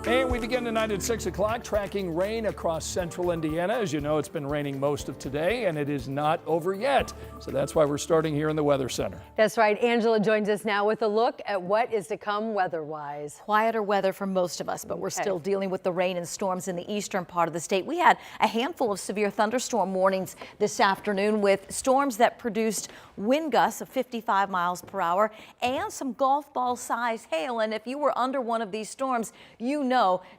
And we begin tonight at 6 o'clock tracking rain across central Indiana. As you know, it's been raining most of today, and it is not over yet. So that's why we're starting here in the Weather Center. That's right. Angela joins us now with a look at what is to come weather-wise. Quieter weather for most of us, but we're still dealing with the rain and storms in the eastern part of the state. We had a handful of severe thunderstorm warnings this afternoon with storms that produced wind gusts of 55 miles per hour and some golf ball size hail. And if you were under one of these storms, you know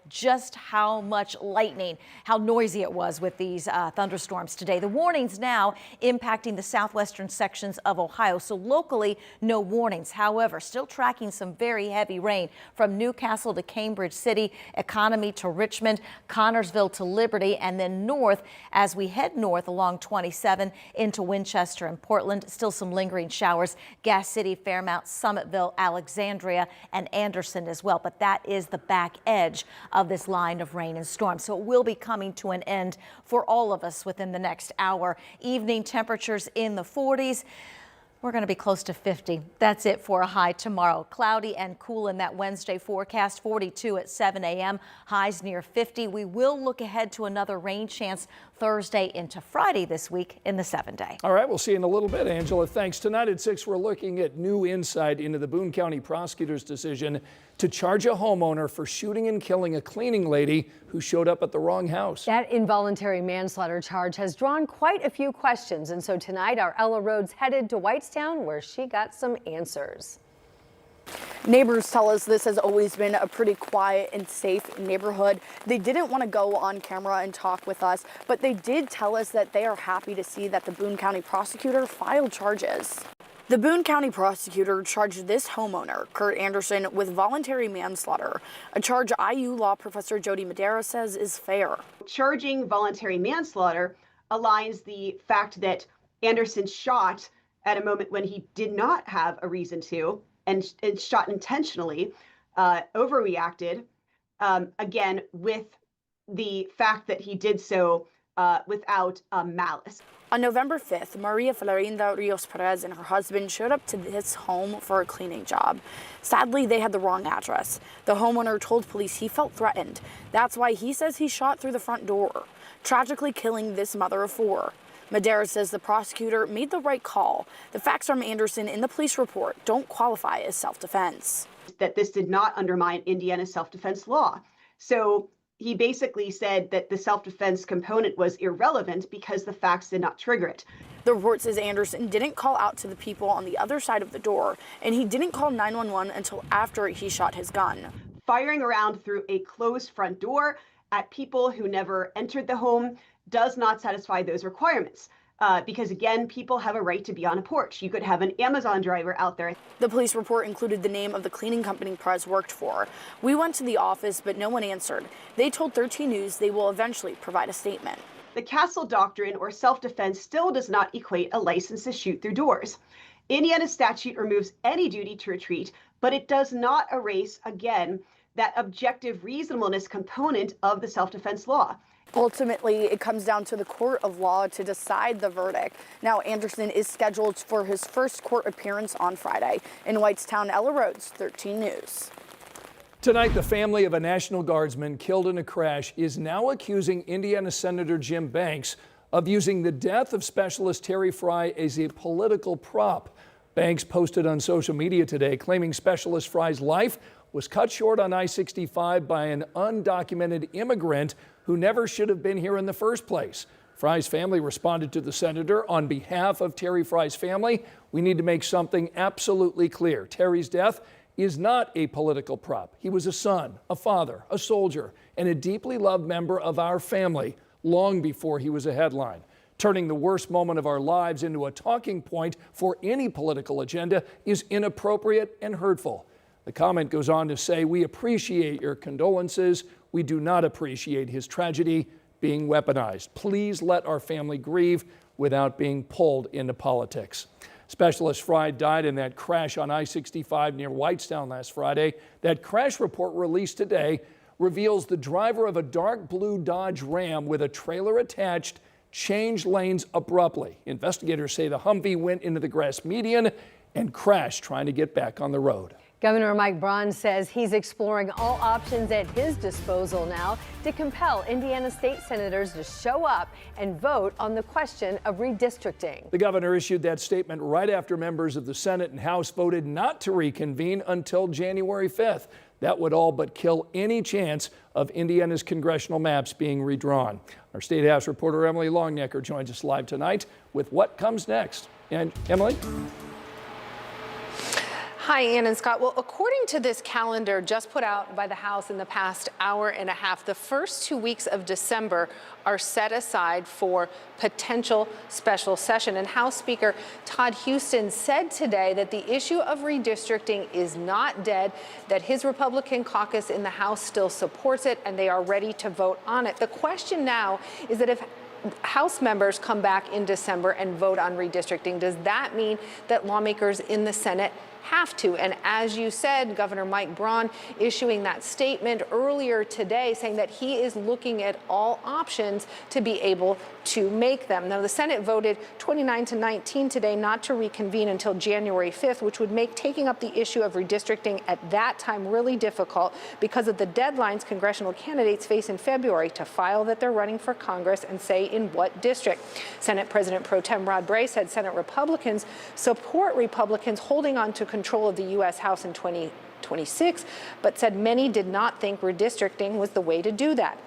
just how much lightning, how noisy it was with these thunderstorms today. The warnings now impacting the southwestern sections of Ohio. So locally, no warnings. However, still tracking some very heavy rain from Newcastle to Cambridge City, Economy to Richmond, Connorsville to Liberty, and then north as we head north along 27 into Winchester and Portland. Still some lingering showers. Gas City, Fairmount, Summitville, Alexandria, and Anderson as well. But that is the back edge of this line of rain and storm. So it will be coming to an end for all of us within the next hour. Evening temperatures in the 40s. We're going to be close to 50. That's it for a high tomorrow. Cloudy and cool in that Wednesday forecast, 42 at 7 a.m. Highs near 50. We will look ahead to another rain chance Thursday into Friday this week in the 7-day. All right, we'll see you in a little bit, Angela. Thanks. Tonight at 6, we're looking at new insight into the Boone County prosecutor's decision to charge a homeowner for shooting and killing a cleaning lady who showed up at the wrong house. That involuntary manslaughter charge has drawn quite a few questions. And so tonight, our Ella Rhodes headed to Whitestown, where she got some answers. Neighbors tell us this has always been a pretty quiet and safe neighborhood. They didn't want to go on camera and talk with us, but they did tell us that they are happy to see that the Boone County prosecutor filed charges. The Boone County prosecutor charged this homeowner, Kurt Anderson, with voluntary manslaughter, a charge IU law professor Jody Madera says is fair. Charging voluntary manslaughter aligns the fact that Anderson shot at a moment when he did not have a reason to, and shot intentionally, overreacted, again, with the fact that he did so without malice. On November 5th, Maria Florinda Rios Perez and her husband showed up to his home for a cleaning job. Sadly, they had the wrong address. The homeowner told police he felt threatened. That's why he says he shot through the front door, tragically killing this mother of 4. Madera says the prosecutor made the right call. The facts from Anderson in the police report don't qualify as self-defense. That this did not undermine Indiana's self-defense law. So he basically said that the self-defense component was irrelevant because the facts did not trigger it. The report says Anderson didn't call out to the people on the other side of the door, and he didn't call 911 until after he shot his gun. Firing around through a closed front door at people who never entered the home does not satisfy those requirements. Because again, people have a right to be on a porch. You could have an Amazon driver out there. The police report included the name of the cleaning company Perez worked for. We went to the office, but no one answered. They told 13 News they will eventually provide a statement. The Castle Doctrine or self-defense still does not equate a license to shoot through doors. Indiana statute removes any duty to retreat, but it does not erase, again, that objective reasonableness component of the self-defense law. Ultimately, it comes down to the court of law to decide the verdict. Now, Anderson is scheduled for his first court appearance on Friday. In Whitestown, Ella Rhodes, 13 News. Tonight, the family of a National Guardsman killed in a crash is now accusing Indiana Senator Jim Banks of using the death of Specialist Terry Fry as a political prop. Banks posted on social media today claiming Specialist Fry's life was cut short on I-65 by an undocumented immigrant who never should have been here in the first place. Fry's family responded to the senator on behalf of Terry Fry's family. We need to make something absolutely clear. Terry's death is not a political prop. He was a son, a father, a soldier, and a deeply loved member of our family long before he was a headline. Turning the worst moment of our lives into a talking point for any political agenda is inappropriate and hurtful. The comment goes on to say, we appreciate your condolences. We do not appreciate his tragedy being weaponized. Please let our family grieve without being pulled into politics. Specialist Fry died in that crash on I-65 near Whitestown last Friday. That crash report released today reveals the driver of a dark blue Dodge Ram with a trailer attached changed lanes abruptly. Investigators say the Humvee went into the grass median and crashed trying to get back on the road. Governor Mike Braun says he's exploring all options at his disposal now to compel Indiana state senators to show up and vote on the question of redistricting. The governor issued that statement right after members of the Senate and House voted not to reconvene until January 5th. That would all but kill any chance of Indiana's congressional maps being redrawn. Our State House reporter Emily Longnecker joins us live tonight with what comes next. And Emily? Hi, Ann and Scott. Well, according to this calendar just put out by the House in the past hour and a half, the first 2 weeks of December are set aside for potential special session. And House Speaker Todd Huston said today that the issue of redistricting is not dead, that his Republican caucus in the House still supports it, and they are ready to vote on it. The question now is that if House members come back in December and vote on redistricting, does that mean that lawmakers in the Senate have to? And as you said, Governor Mike Braun issuing that statement earlier today saying that he is looking at all options to be able to make them. Now, the Senate voted 29-19 today not to reconvene until January 5th, which would make taking up the issue of redistricting at that time really difficult because of the deadlines congressional candidates face in February to file that they're running for Congress and say in what district. Senate President Pro Tem Rod Bray said Senate Republicans support Republicans holding on to control of the U.S. House in 2026, but said many did not think redistricting was the way to do that.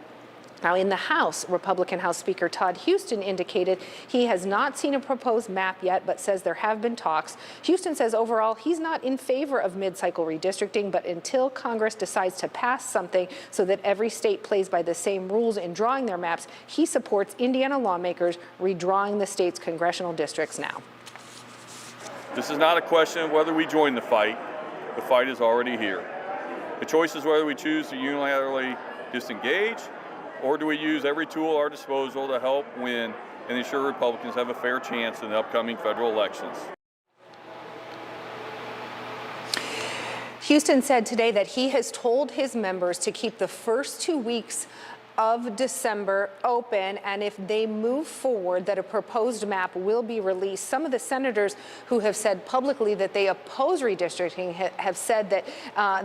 Now, in the House, Republican House Speaker Todd Huston indicated he has not seen a proposed map yet, but says there have been talks. Huston says overall he's not in favor of mid-cycle redistricting, but until Congress decides to pass something so that every state plays by the same rules in drawing their maps, he supports Indiana lawmakers redrawing the state's congressional districts now. This is not a question of whether we join the fight. The fight is already here. The choice is whether we choose to unilaterally disengage or do we use every tool at our disposal to help win and ensure Republicans have a fair chance in the upcoming federal elections. Huston said today that he has told his members to keep the first 2 weeks of December open, and if they move forward, that a proposed map will be released. Some of the senators who have said publicly that they oppose redistricting have said that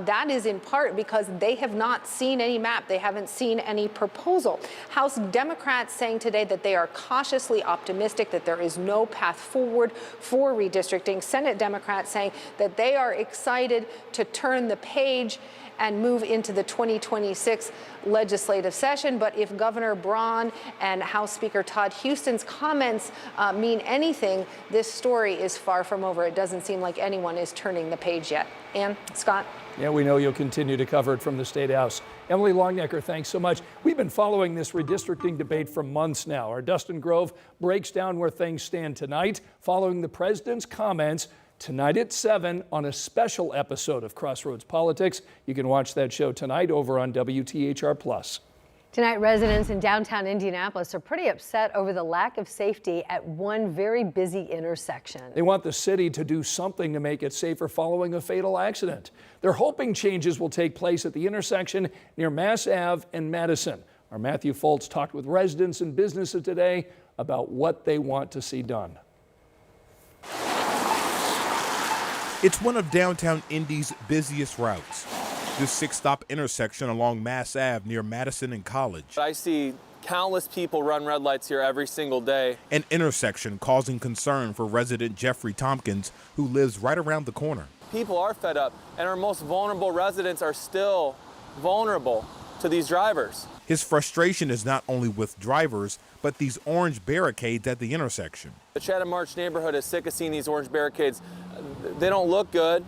that is in part because they have not seen any map. They haven't seen any proposal. House Democrats saying today that they are cautiously optimistic that there is no path forward for redistricting. Senate Democrats saying that they are excited to turn the page and move into the 2026 legislative session. But if Governor Braun and House Speaker Todd Huston's comments mean anything, this story is far from over. It doesn't seem like anyone is turning the page yet. Ann, Scott? Yeah, we know you'll continue to cover it from the State House. Emily Longnecker, thanks so much. We've been following this redistricting debate for months now. Our Dustin Grove breaks down where things stand tonight following the president's comments tonight at 7 on a special episode of Crossroads Politics. You can watch that show tonight over on WTHR+. Tonight, residents in downtown Indianapolis are pretty upset over the lack of safety at one very busy intersection. They want the city to do something to make it safer following a fatal accident. They're hoping changes will take place at the intersection near Mass Ave and Madison. Our Matthew Foltz talked with residents and businesses today about what they want to see done. It's one of downtown Indy's busiest routes. This 6-stop intersection along Mass Ave near Madison and College. I see countless people run red lights here every single day. An intersection causing concern for resident Jeffrey Tompkins, who lives right around the corner. People are fed up, and our most vulnerable residents are still vulnerable to these drivers. His frustration is not only with drivers, but these orange barricades at the intersection. The Chatham March neighborhood is sick of seeing these orange barricades. They don't look good,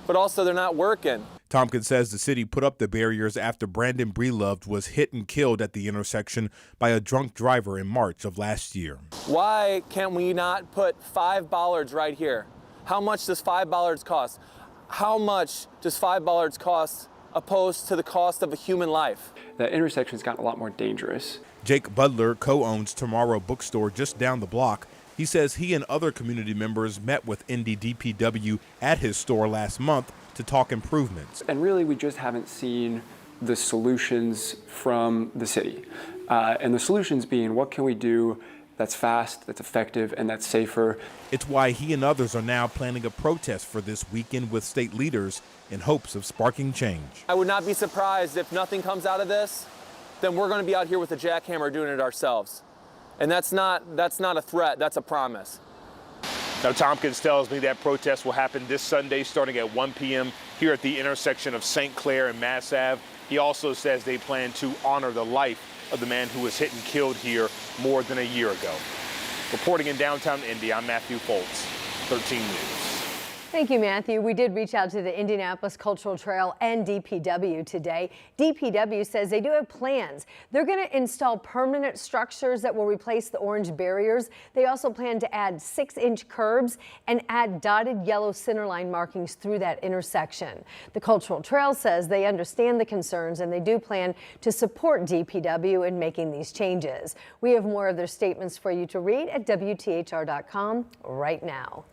but also they're not working. Tompkins says the city put up the barriers after Brandon Breloved was hit and killed at the intersection by a drunk driver in March of last year. Why can we not put 5 bollards right here? How much does 5 bollards cost? How much does 5 bollards cost opposed to the cost of a human life? The intersection's gotten a lot more dangerous. Jake Butler co-owns Tomorrow Bookstore just down the block. He says he and other community members met with Indy DPW at his store last month to talk improvements. And really, we just haven't seen the solutions from the city. And the solutions being, what can we do that's fast, that's effective, and that's safer. It's why he and others are now planning a protest for this weekend with state leaders in hopes of sparking change. I would not be surprised if nothing comes out of this, then we're going to be out here with a jackhammer doing it ourselves. And that's not a threat, that's a promise. Now, Tompkins tells me that protest will happen this Sunday starting at 1 p.m. here at the intersection of St. Clair and Mass Ave. He also says they plan to honor the life of the man who was hit and killed here more than a year ago. Reporting in downtown Indy, I'm Matthew Foltz, 13 News. Thank you, Matthew. We did reach out to the Indianapolis Cultural Trail and DPW today. DPW says they do have plans. They're going to install permanent structures that will replace the orange barriers. They also plan to add 6-inch curbs and add dotted yellow centerline markings through that intersection. The Cultural Trail says they understand the concerns and they do plan to support DPW in making these changes. We have more of their statements for you to read at WTHR.com right now.